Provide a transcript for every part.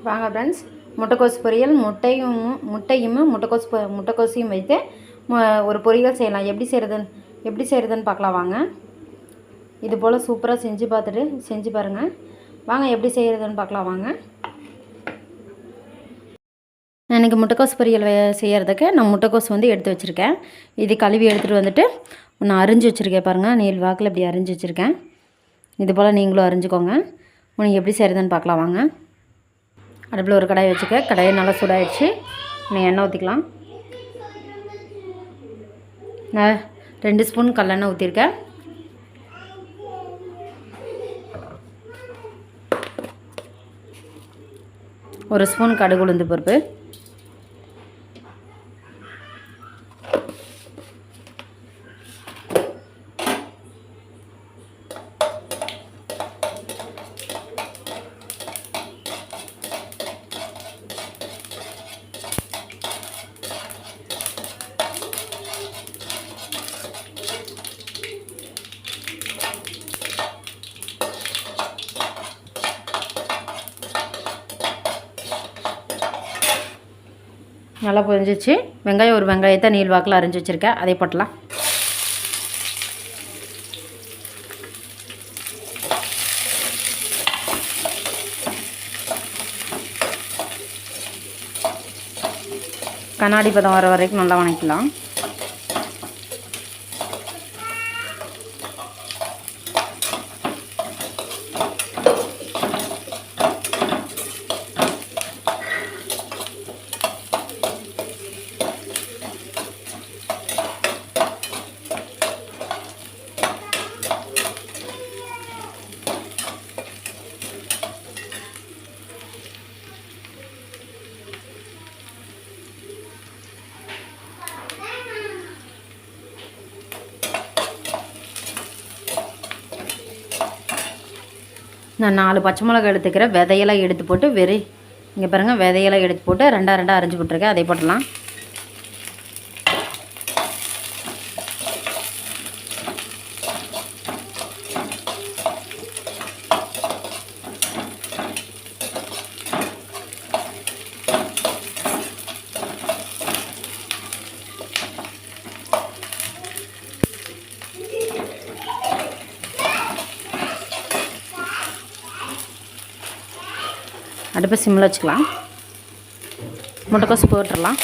வாங்க ஃப்ரெண்ட்ஸ், முட்டைக்கோஸ் பொரியல் முட்டையும் முட்டைக்கோஸையும் வைத்து ஒரு பொரியல் செய்யலாம். எப்படி செய்கிறதுன்னு பார்க்கலாம் வாங்க. இது போல் சூப்பராக செஞ்சு பாருங்கள். வாங்க எப்படி செய்கிறதுன்னு பார்க்கலாம் வாங்க. எனக்கு முட்டைக்கோஸ் பொரியல் செய்கிறதுக்கு நான் முட்டைக்கோஸ் எடுத்து வச்சுருக்கேன். இது கழுவி எடுத்துகிட்டு வந்துட்டு நான் அரிஞ்சு வச்சுருக்கேன் பாருங்கள். நீள் வாக்கில் இப்படி அரிஞ்சு வச்சுருக்கேன். இது போல் நீங்களும் அரிஞ்சுக்கோங்க. உனக்கு எப்படி செய்கிறதுன்னு பார்க்கலாம் வாங்க. அடுப்பில் ஒரு கடாயை வச்சுக்க. கடாயை நல்லா சூடாகிடுச்சு. நான் எண்ணெய் ஊற்றிக்கலாம். நான் 2 ஸ்பூன் கல்லெண்ணெய் ஊற்றிருக்கேன். ஒரு ஸ்பூன் கடுகு உளுந்து பருப்பு, நல்லா பொரிஞ்சிச்சு. ஒரு வெங்காயத்தை நீள் வாக்கில் அரிஞ்சு வச்சுருக்கேன். அதை போட்டலாம். கண்ணாடி பதம் வர வரைக்கும் நல்லா வணக்கலாம். நான் 4 பச்சை மிளகாய் எடுத்துக்கிறேன். விதையெல்லாம் எடுத்து போட்டு இங்கே பாருங்கள், விதையெல்லாம் எடுத்து போட்டு 2 அரைஞ்சி போட்டிருக்கேன். அதை போட்டலாம். அடுப்பை சிம்மில் வச்சுக்கலாம். முட்டைக்கோஸ் போட்டுடலாம்.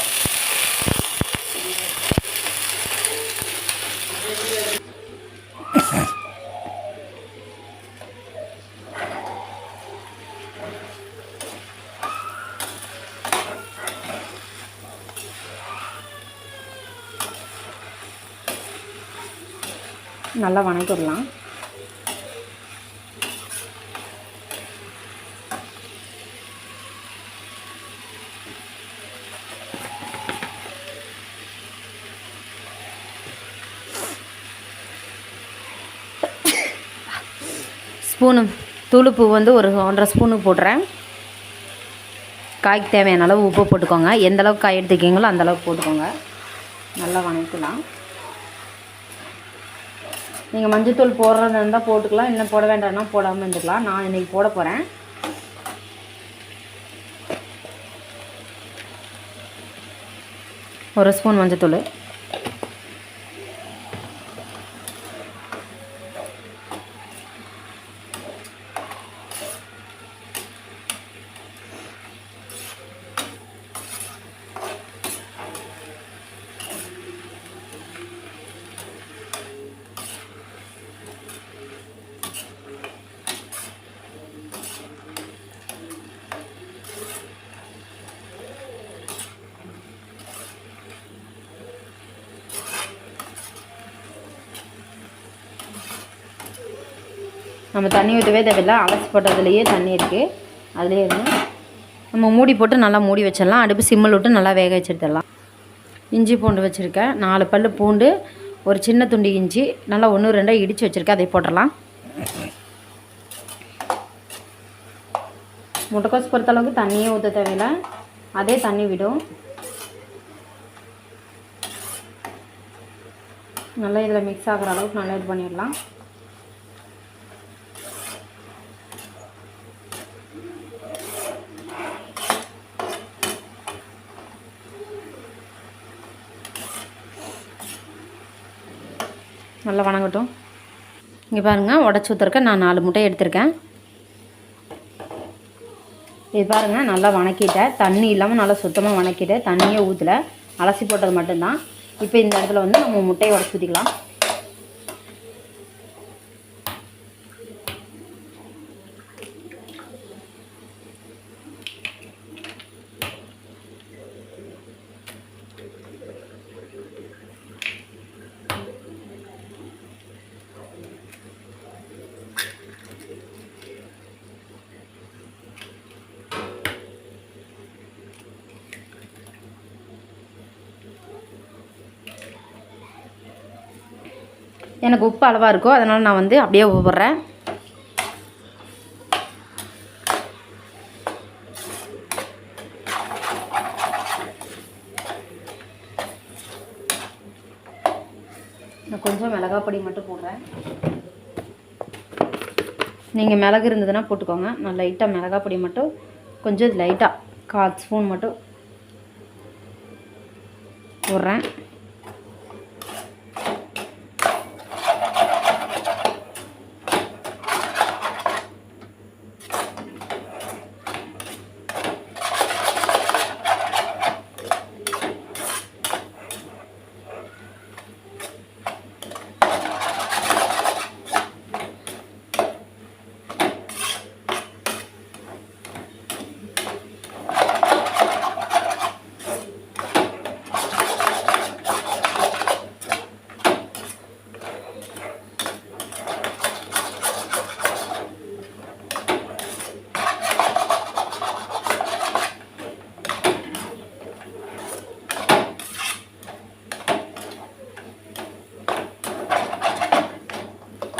நல்லா வணக்கிடலாம். ஸ்பூனு தூளுப்பு ஒரு 1.5 ஸ்பூனு போடுறேன். காய்க்கு தேவையான அளவு உப்பு போட்டுக்கோங்க. எந்த அளவுக்கு காய் எடுத்துக்கிங்களோ அந்தளவுக்கு போட்டுக்கோங்க. நல்லா வணக்கலாம். நீங்கள் மஞ்சத்தூள் போடுறதா இருந்தால் போட்டுக்கலாம், இல்லை போட வேண்டாம்னா போடாமல் இருந்துக்கலாம். நான் இன்றைக்கி போட போகிறேன். ஒரு ஸ்பூன் மஞ்சத்தூள், நம்ம தண்ணி ஊற்றவே தேவையில்லை. அலசி போட்டதுலேயே தண்ணி இருக்குது. அதிலே நம்ம மூடி போட்டு நல்லா மூடி வச்சிடலாம். அடுப்பு சிம்மில் விட்டு நல்லா வேக வச்சுருத்தலாம். இஞ்சி பூண்டு வச்சுருக்கேன். 4 பல் பூண்டு, ஒரு சின்ன துண்டு இஞ்சி நல்லா 1 2 இடித்து வச்சுருக்கேன். அதை போட்டுடலாம். முட்டைக்கோஸ் பொறுத்தளவுக்கு தண்ணியே ஊற்ற தேவையில்லை, அதே தண்ணி விடும். நல்லா இதில் மிக்ஸ் ஆகிற அளவுக்கு நல்லா இது பண்ணிடலாம். நல்லா வணங்கட்டும். இங்கே பாருங்கள், உடச்சி ஊற்றுறக்க நான் 4 முட்டை எடுத்திருக்கேன். இது பாருங்கள், நல்லா வணக்கிட்டேன். தண்ணி இல்லாமல் நல்லா சுத்தமாக வணக்கிட்டேன். தண்ணியே ஊற்றலை, அலசி போட்டது மட்டும்தான். இப்போ இந்த இடத்துல வந்து நம்ம முட்டையை உடச்சி ஊற்றிக்கலாம். எனக்கு உப்பு அளவாக இருக்கும், அதனால் நான் வந்து அப்படியே ஊறுறேன். நான் கொஞ்சம் மிளகாய் பொடி மட்டும் போடுறேன். நீங்கள் மிளகு இருந்ததுன்னா போட்டுக்கோங்க. நான் லைட்டாக மிளகாய் பொடி மட்டும் கொஞ்சம் லைட்டாக 1/4 ஸ்பூன் மட்டும் போடுறேன்.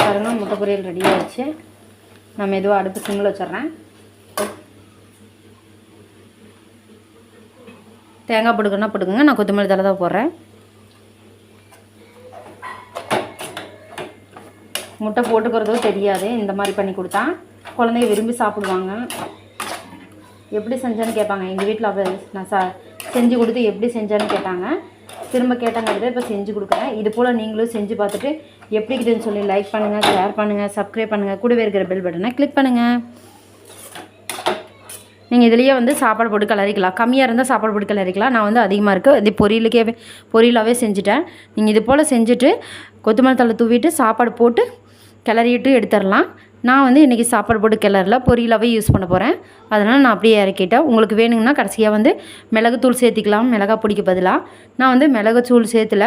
பாருங்கள், முட்டை பொரியல் ரெடி ஆகிடுச்சு. நான் மெதுவாக அடுப்பு சிம்மில் வச்சிட்றேன். தேங்காய் போட்டுக்கணுன்னா போட்டுக்கோங்க. நான் கொத்தமல்லி தழை தான் போடுறேன். முட்டை போட்டுக்கிறதோ தெரியாது, இந்த மாதிரி பண்ணி கொடுத்தா குழந்தைங்க விரும்பி சாப்பிடுவாங்க. எப்படி செஞ்சேன்னு கேட்பாங்க. எங்கள் வீட்டில் நான் செஞ்சு கொடுத்து எப்படி செஞ்சேன்னு கேட்டாங்க. திரும்ப கேட்டாங்க, இப்போ செஞ்சு கொடுக்குறேன். இது போல் நீங்களும் செஞ்சு பார்த்துட்டு எப்படி இருக்குதுன்னு சொல்லி லைக் பண்ணுங்கள், ஷேர் பண்ணுங்கள், சப்ஸ்கிரைப் பண்ணுங்கள். கூடவே இருக்கிற பெல் பட்டனை கிளிக் பண்ணுங்கள். நீங்கள் இதுலேயே வந்து சாப்பாடு போட்டு கிளறிக்கலாம். கம்மியாக இருந்தால் சாப்பாடு போட்டு கிளறிக்கலாம். நான் வந்து அதிகமாக இருக்குது இது பொரியலாகவே செஞ்சுட்டேன். நீங்கள் இது போல் செஞ்சுட்டு கொத்தமல்லி தழை தூவிட்டு சாப்பாடு போட்டு கிளறிட்டு எடுத்துடலாம். நான் வந்து இன்றைக்கி சாப்பாடு போட்டு கிளறல, பொரியலாகவே யூஸ் பண்ண போகிறேன். அதனால் நான் அப்படியே இறக்கிட்டேன். உங்களுக்கு வேணுங்கன்னா கடைசியாக வந்து மிளகுத்தூள் சேர்த்திக்கலாம், மிளகாய் பொடிக்கு பதிலாக. நான் வந்து மிளகுத்தூள் சேர்த்துல,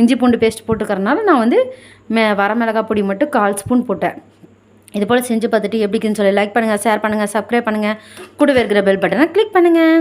இஞ்சி பூண்டு பேஸ்ட் போட்டுக்கிறனால நான் வந்து வர மிளகாய் பொடி மட்டும் 1/4 ஸ்பூன் போட்டேன். இது போல் செஞ்சு பார்த்துட்டு எப்படிக்குன்னு சொல்லி லைக் பண்ணுங்கள், ஷேர் பண்ணுங்கள், சப்ஸ்கிரைப் பண்ணுங்கள். கூடவே இருக்கிற பெல் பட்டனை கிளிக் பண்ணுங்கள்.